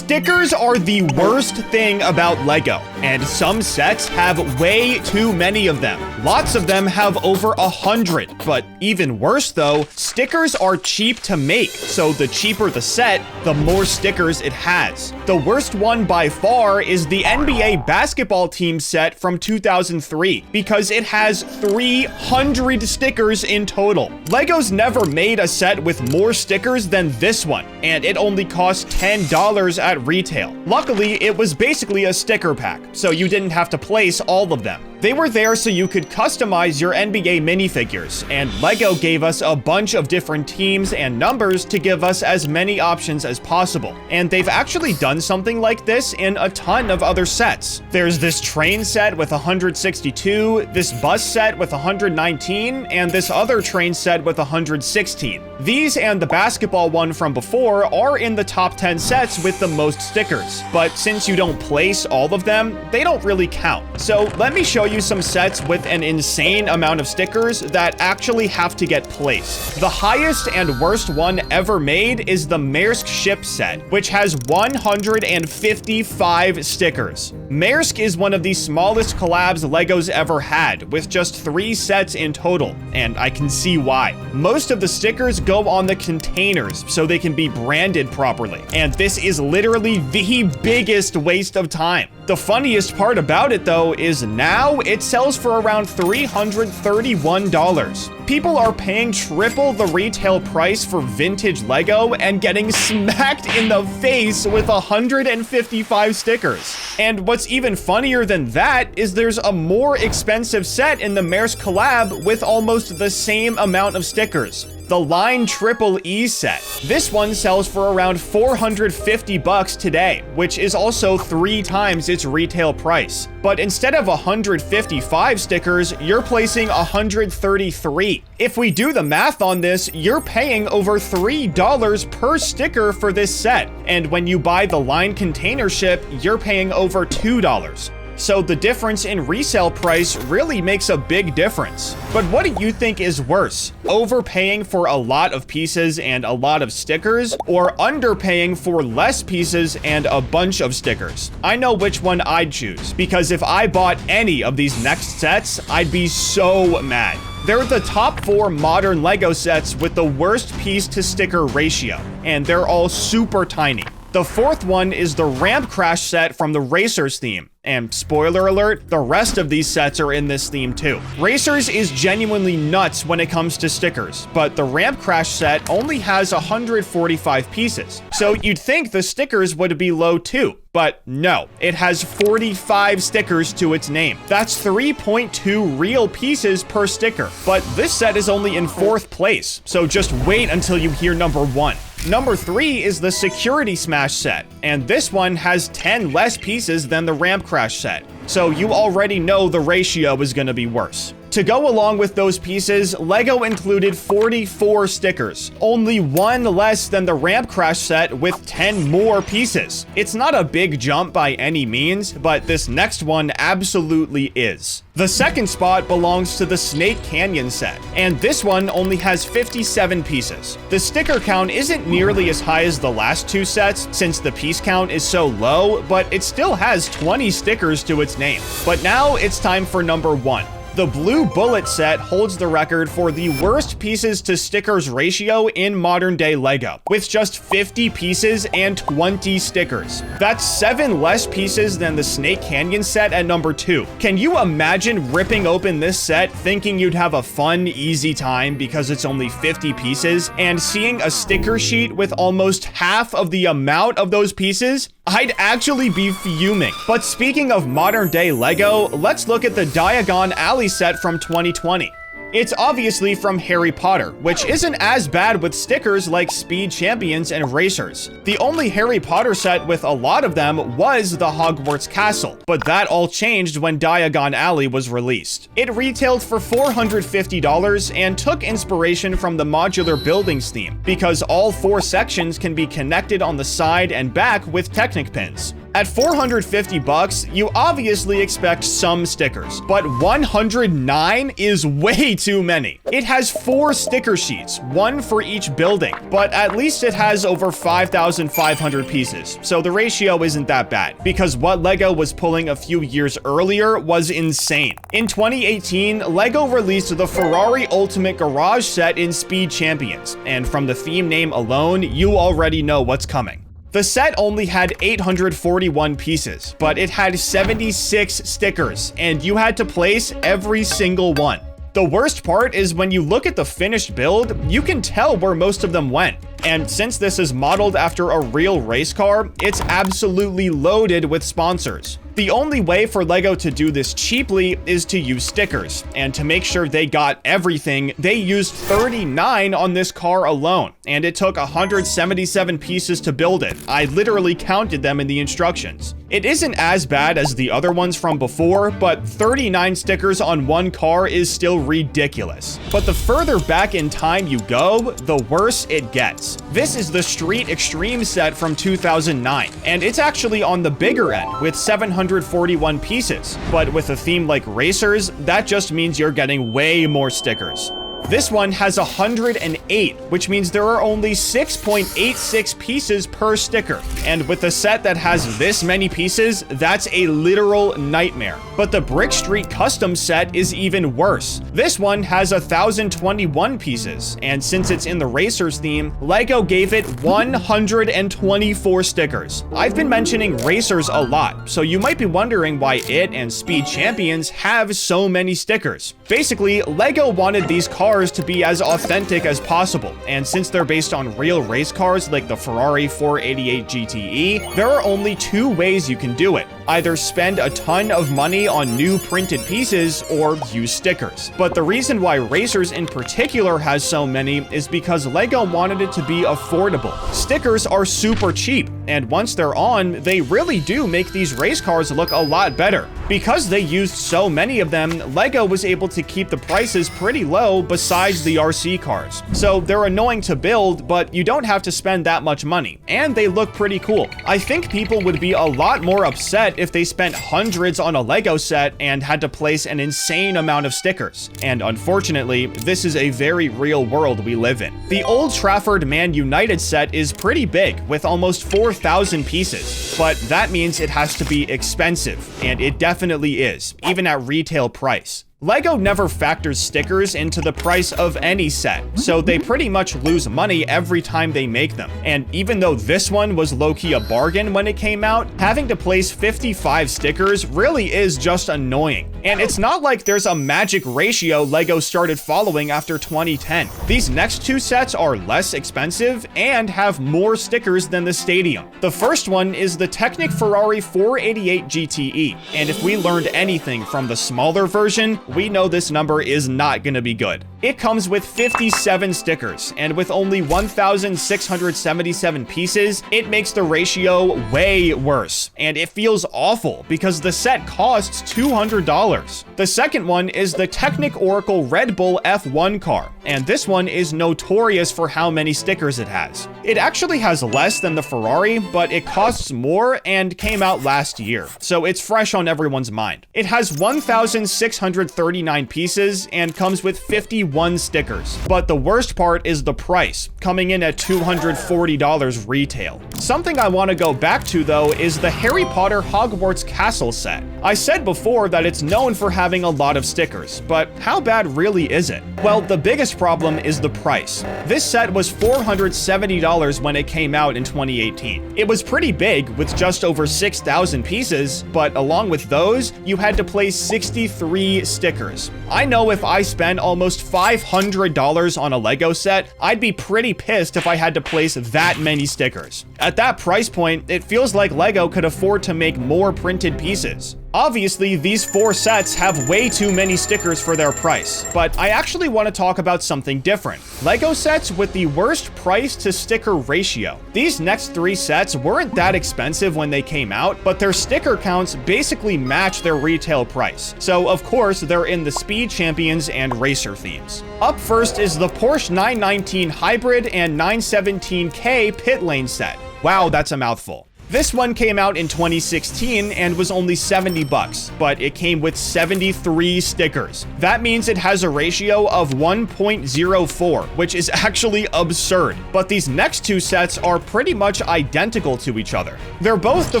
Stickers are the worst thing about Lego, and some sets have way too many of them. Lots of them have over 100, but even worse though, stickers are cheap to make, so the cheaper the set, the more stickers it has. The worst one by far is the NBA basketball team set from 2003, because it has 300 stickers in total. Lego's never made a set with more stickers than this one, and it only costs $10 at retail. Luckily, it was basically a sticker pack, so you didn't have to place all of them. They were there so you could customize your NBA minifigures, and Lego gave us a bunch of different teams and numbers to give us as many options as possible. And they've actually done something like this in a ton of other sets. There's this train set with 162, this bus set with 119, and this other train set with 116. These and the basketball one from before are in the top 10 sets with the most stickers, but since you don't place all of them, they don't really count. So let me show you some sets with an insane amount of stickers that actually have to get placed. The highest and worst one ever made is the Maersk ship set, which has 155 stickers. Maersk is one of the smallest collabs Lego's ever had, with just 3 sets in total, and I can see why. Most of the stickers go on the containers so they can be branded properly, and this is literally the biggest waste of time. The funniest part about it though is now it sells for around $331. People are paying triple the retail price for vintage Lego and getting smacked in the face with 155 stickers. And what's even funnier than that is there's a more expensive set in the Maersk collab with almost the same amount of stickers. The Line Triple E set. This one sells for around $450 today, which is also 3 times its retail price. But instead of 155 stickers, you're placing 133. If we do the math on this, you're paying over $3 per sticker for this set. And when you buy the Line container ship, you're paying over $2. So the difference in resale price really makes a big difference. But what do you think is worse? Overpaying for a lot of pieces and a lot of stickers, or underpaying for less pieces and a bunch of stickers? I know which one I'd choose, because if I bought any of these next sets, I'd be so mad. They're the top 4 modern Lego sets with the worst piece to sticker ratio, and they're all super tiny. The 4th one is the Ramp Crash set from the Racers theme. And spoiler alert, the rest of these sets are in this theme too. Racers is genuinely nuts when it comes to stickers, but the Ramp Crash set only has 145 pieces. So you'd think the stickers would be low too, but no, it has 45 stickers to its name. That's 3.2 real pieces per sticker, but this set is only in 4th place, so just wait until you hear number 1. Number 3 is the Security Smash set, and this one has 10 less pieces than the Ramp Crash set, so you already know the ratio is gonna be worse. To go along with those pieces, Lego included 44 stickers, only 1 less than the Ramp Crash set with 10 more pieces. It's not a big jump by any means, but this next one absolutely is. The 2nd spot belongs to the Snake Canyon set, and this one only has 57 pieces. The sticker count isn't nearly as high as the last 2 sets, since the piece count is so low, but it still has 20 stickers to its name. But now it's time for number 1. The Blue Bullet set holds the record for the worst pieces to stickers ratio in modern day Lego, with just 50 pieces and 20 stickers. That's 7 less pieces than the Snake Canyon set at number 2. Can you imagine ripping open this set thinking you'd have a fun, easy time because it's only 50 pieces, and seeing a sticker sheet with almost half of the amount of those pieces? I'd actually be fuming. But speaking of modern day Lego, let's look at the Diagon Alley set from 2020. It's obviously from Harry Potter, which isn't as bad with stickers like Speed Champions and Racers. The only Harry Potter set with a lot of them was the Hogwarts Castle, but that all changed when Diagon Alley was released. It retailed for $450 and took inspiration from the modular buildings theme, because all 4 sections can be connected on the side and back with Technic pins. At $450, you obviously expect some stickers, but 109 is way too many. It has 4 sticker sheets, one for each building, but at least it has over 5,500 pieces, so the ratio isn't that bad, because what LEGO was pulling a few years earlier was insane. In 2018, LEGO released the Ferrari Ultimate Garage set in Speed Champions, and from the theme name alone, you already know what's coming. The set only had 841 pieces, but it had 76 stickers, and you had to place every single one. The worst part is when you look at the finished build, you can tell where most of them went. And since this is modeled after a real race car, it's absolutely loaded with sponsors. The only way for LEGO to do this cheaply is to use stickers, and to make sure they got everything, they used 39 on this car alone, and it took 177 pieces to build it. I literally counted them in the instructions. It isn't as bad as the other ones from before, but 39 stickers on one car is still ridiculous. But the further back in time you go, the worse it gets. This is the Street Extreme set from 2009, and it's actually on the bigger end with 741 pieces. But with a theme like racers, that just means you're getting way more stickers. This one has 108, which means there are only 6.86 pieces per sticker. And with a set that has this many pieces, that's a literal nightmare. But the Brick Street Custom set is even worse. This one has 1,021 pieces, and since it's in the Racers theme, LEGO gave it 124 stickers. I've been mentioning Racers a lot, so you might be wondering why it and Speed Champions have so many stickers. Basically, LEGO wanted these cars to be as authentic as possible, and since they're based on real race cars like the Ferrari 488 GTE, there are only 2 ways you can do it. Either spend a ton of money on new printed pieces or use stickers. But the reason why Racers in particular has so many is because LEGO wanted it to be affordable. Stickers are super cheap, and once they're on, they really do make these race cars look a lot better. Because they used so many of them, LEGO was able to keep the prices pretty low besides the RC cars. So they're annoying to build, but you don't have to spend that much money, and they look pretty cool. I think people would be a lot more upset if they spent hundreds on a LEGO set and had to place an insane amount of stickers. And unfortunately, this is a very real world we live in. The Old Trafford Man United set is pretty big, with almost 4,000 pieces, but that means it has to be expensive, and it definitely is, even at retail price. LEGO never factors stickers into the price of any set, so they pretty much lose money every time they make them. And even though this one was low-key a bargain when it came out, having to place 55 stickers really is just annoying. And it's not like there's a magic ratio LEGO started following after 2010. These next 2 sets are less expensive and have more stickers than the Stadium. The first one is the Technic Ferrari 488 GTE, and if we learned anything from the smaller version, we know this number is not gonna be good. It comes with 57 stickers, and with only 1,677 pieces, it makes the ratio way worse, and it feels awful because the set costs $200. The second one is the Technic Oracle Red Bull F1 car, and this one is notorious for how many stickers it has. It actually has less than the Ferrari, but it costs more and came out last year, so it's fresh on everyone's mind. It has 1,639 pieces and comes with 51 stickers. But the worst part is the price, coming in at $240 retail. Something I want to go back to though is the Harry Potter Hogwarts Castle set. I said before that it's known for having a lot of stickers, but how bad really is it? Well, the biggest problem is the price. This set was $470 when it came out in 2018. It was pretty big with just over 6,000 pieces, but along with those, you had to place 63 stickers. I know if I spend almost $500 on a LEGO set, I'd be pretty pissed if I had to place that many stickers. At that price point, it feels like LEGO could afford to make more printed pieces. Obviously, these 4 sets have way too many stickers for their price, but I actually want to talk about something different. LEGO sets with the worst price to sticker ratio. These next 3 sets weren't that expensive when they came out, but their sticker counts basically match their retail price. So of course, they're in the Speed Champions and Racer themes. Up first is the Porsche 919 Hybrid and 917K Pit Lane set. Wow, that's a mouthful. This one came out in 2016 and was only 70 bucks, but it came with 73 stickers. That means it has a ratio of 1.04, which is actually absurd. But these next two sets are pretty much identical to each other. They're both the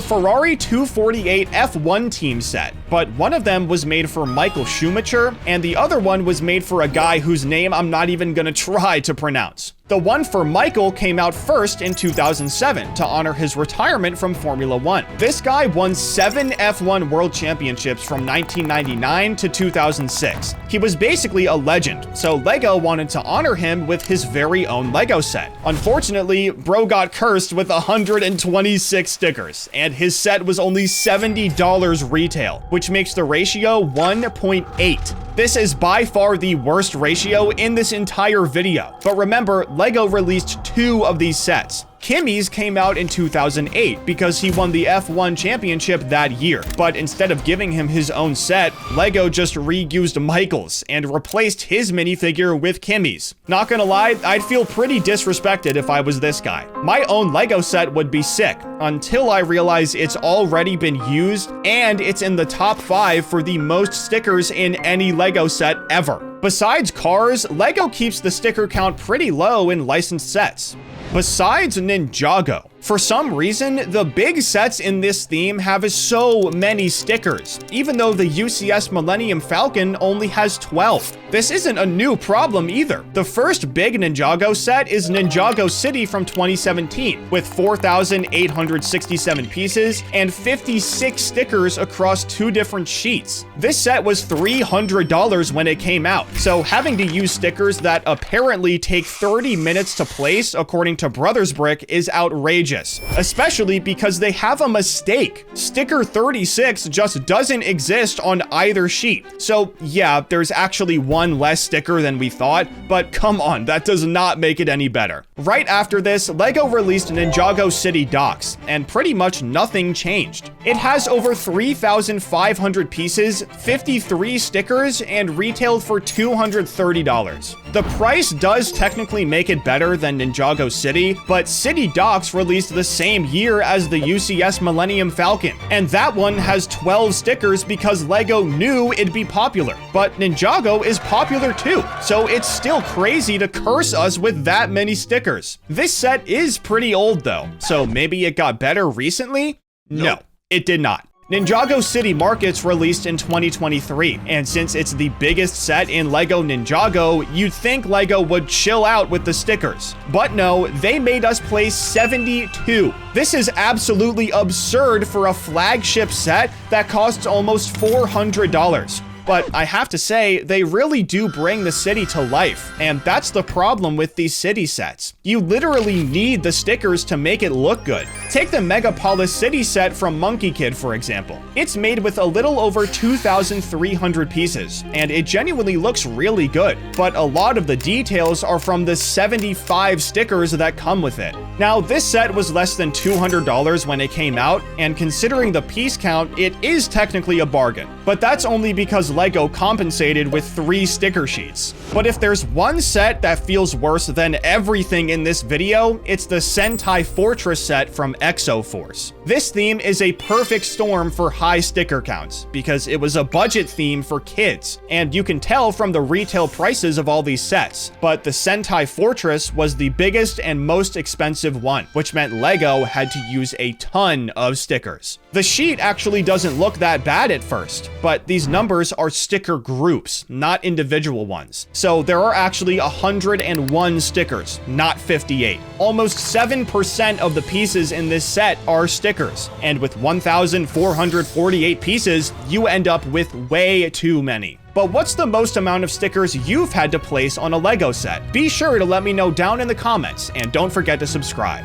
Ferrari 248 F1 team set, but one of them was made for Michael Schumacher, and the other one was made for a guy whose name I'm not even gonna try to pronounce. The one for Michael came out first in 2007 to honor his retirement from Formula One. This guy won 7 F1 World Championships from 1999 to 2006. He was basically a legend, so LEGO wanted to honor him with his very own LEGO set. Unfortunately, bro got cursed with 126 stickers, and his set was only $70 retail, which makes the ratio 1.8. This is by far the worst ratio in this entire video. But remember, LEGO released 2 of these sets. Kimmy's came out in 2008 because he won the F1 championship that year. But instead of giving him his own set, LEGO just reused Michael's and replaced his minifigure with Kimmy's. Not gonna lie, I'd feel pretty disrespected if I was this guy. My own LEGO set would be sick, until I realize it's already been used and it's in the top 5 for the most stickers in any LEGO set ever. Besides cars, LEGO keeps the sticker count pretty low in licensed sets. Besides Ninjago, for some reason, the big sets in this theme have so many stickers, even though the UCS Millennium Falcon only has 12. This isn't a new problem either. The first big Ninjago set is Ninjago City from 2017, with 4,867 pieces and 56 stickers across 2 different sheets. This set was $300 when it came out, so having to use stickers that apparently take 30 minutes to place, according to Brothers Brick, is outrageous. Especially because they have a mistake. Sticker 36 just doesn't exist on either sheet. So yeah, there's actually one less sticker than we thought, but come on, that does not make it any better. Right after this, LEGO released Ninjago City Docks, and pretty much nothing changed. It has over 3,500 pieces, 53 stickers, and retailed for $230. The price does technically make it better than Ninjago City, but City Docks released the same year as the UCS Millennium Falcon, and that one has 12 stickers because LEGO knew it'd be popular. But Ninjago is popular too, so it's still crazy to curse us with that many stickers. This set is pretty old though, so maybe it got better recently? No, it did not. Ninjago City Markets released in 2023, and since it's the biggest set in LEGO Ninjago, you'd think LEGO would chill out with the stickers. But no, they made us place 72. This is absolutely absurd for a flagship set that costs almost $400. But I have to say, they really do bring the city to life, and that's the problem with these city sets. You literally need the stickers to make it look good. Take the Megapolis City set from Monkey Kid, for example. It's made with a little over 2,300 pieces, and it genuinely looks really good, but a lot of the details are from the 75 stickers that come with it. Now, this set was less than $200 when it came out, and considering the piece count, it is technically a bargain. But that's only because LEGO compensated with 3 sticker sheets. But if there's one set that feels worse than everything in this video, it's the Sentai Fortress set from Exoforce. This theme is a perfect storm for high sticker counts, because it was a budget theme for kids, and you can tell from the retail prices of all these sets. But the Sentai Fortress was the biggest and most expensive one, which meant LEGO had to use a ton of stickers. The sheet actually doesn't look that bad at first, but these numbers are sticker groups, not individual ones. So there are actually 101 stickers, not 58. Almost 7% of the pieces in this set are stickers, and with 1,448 pieces, you end up with way too many. But what's the most amount of stickers you've had to place on a LEGO set? Be sure to let me know down in the comments, and don't forget to subscribe.